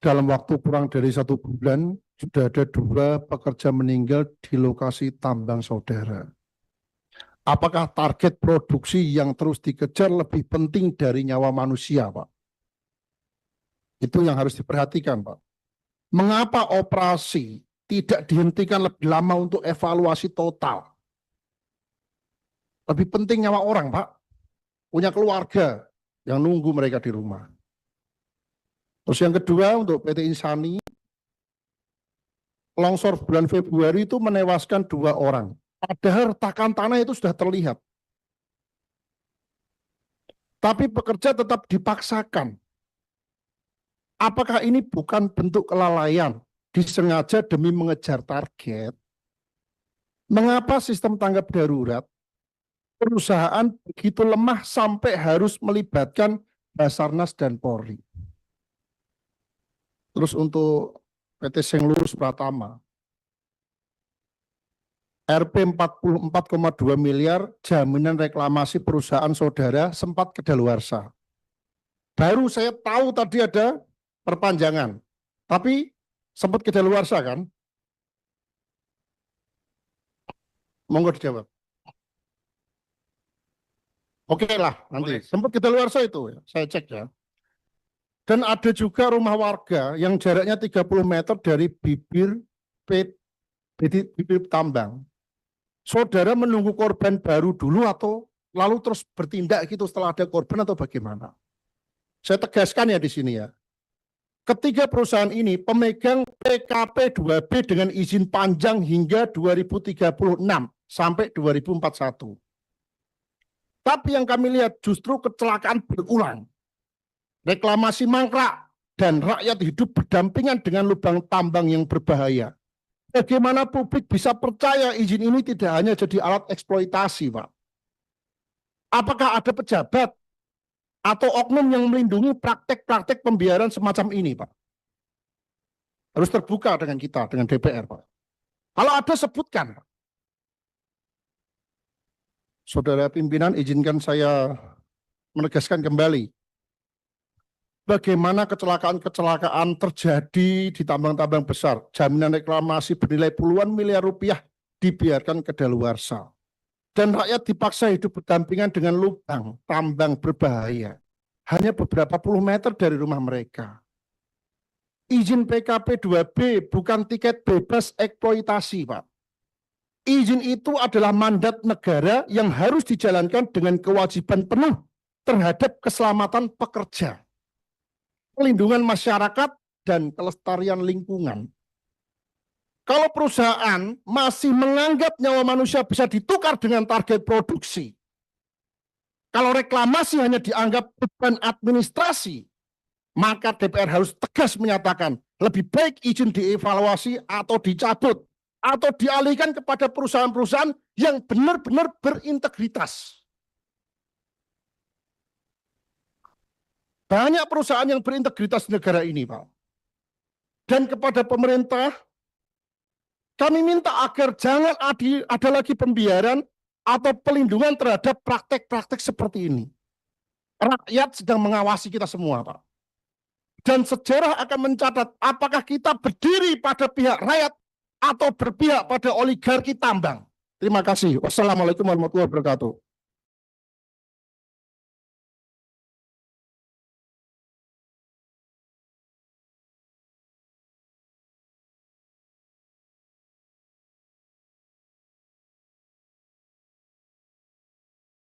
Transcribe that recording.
dalam waktu kurang dari 1 bulan sudah ada 2 pekerja meninggal di lokasi tambang saudara. Apakah target produksi yang terus dikejar lebih penting dari nyawa manusia, Pak? Itu yang harus diperhatikan, Pak. Mengapa operasi tidak dihentikan lebih lama untuk evaluasi total? Lebih penting nyawa orang, Pak. Punya keluarga yang nunggu mereka di rumah. Terus yang kedua untuk PT Insani, longsor bulan Februari itu menewaskan 2 orang. Padahal retakan tanah itu sudah terlihat. Tapi pekerja tetap dipaksakan. Apakah ini bukan bentuk kelalaian, disengaja demi mengejar target? Mengapa sistem tanggap darurat perusahaan begitu lemah sampai harus melibatkan Basarnas dan Polri? Terus untuk PT Senglurus Pratama, Rp 44,2 miliar jaminan reklamasi perusahaan saudara sempat kedaluarsa. Baru saya tahu tadi ada perpanjangan, tapi sempat kedaluarsa kan? Monggo dijawab. Oke lah, nanti sempat kedaluarsa itu, saya cek ya. Dan ada juga rumah warga yang jaraknya 30 meter dari bibir tambang. Saudara menunggu korban baru dulu atau lalu terus bertindak gitu setelah ada korban atau bagaimana? Saya tegaskan ya di sini ya. Ketiga perusahaan ini pemegang PKP 2B dengan izin panjang hingga 2036 sampai 2041. Tapi yang kami lihat justru kecelakaan berulang. Reklamasi mangkrak dan rakyat hidup berdampingan dengan lubang tambang yang berbahaya. Bagaimana publik bisa percaya izin ini tidak hanya jadi alat eksploitasi, Pak? Apakah ada pejabat atau oknum yang melindungi praktek-praktek pembiaran semacam ini, Pak? Harus terbuka dengan kita, dengan DPR, Pak. Kalau ada, sebutkan. Saudara pimpinan, izinkan saya menegaskan kembali. Bagaimana kecelakaan-kecelakaan terjadi di tambang-tambang besar, jaminan reklamasi bernilai puluhan miliar rupiah dibiarkan kedaluarsa. Dan rakyat dipaksa hidup berdampingan dengan lubang tambang berbahaya. Hanya beberapa puluh meter dari rumah mereka. Izin PKP 2B bukan tiket bebas eksploitasi, Pak. Izin itu adalah mandat negara yang harus dijalankan dengan kewajiban penuh terhadap keselamatan pekerja, pelindungan masyarakat, dan kelestarian lingkungan. Kalau perusahaan masih menganggap nyawa manusia bisa ditukar dengan target produksi, kalau reklamasi hanya dianggap beban administrasi, maka DPR harus tegas menyatakan lebih baik izin dievaluasi atau dicabut, atau dialihkan kepada perusahaan-perusahaan yang benar-benar berintegritas. Banyak perusahaan yang berintegritas di negara ini, Pak. Dan kepada pemerintah, kami minta agar jangan ada lagi pembiaran atau pelindungan terhadap praktek-praktek seperti ini. Rakyat sedang mengawasi kita semua, Pak. Dan sejarah akan mencatat apakah kita berdiri pada pihak rakyat atau berpihak pada oligarki tambang. Terima kasih. Wassalamualaikum warahmatullahi wabarakatuh.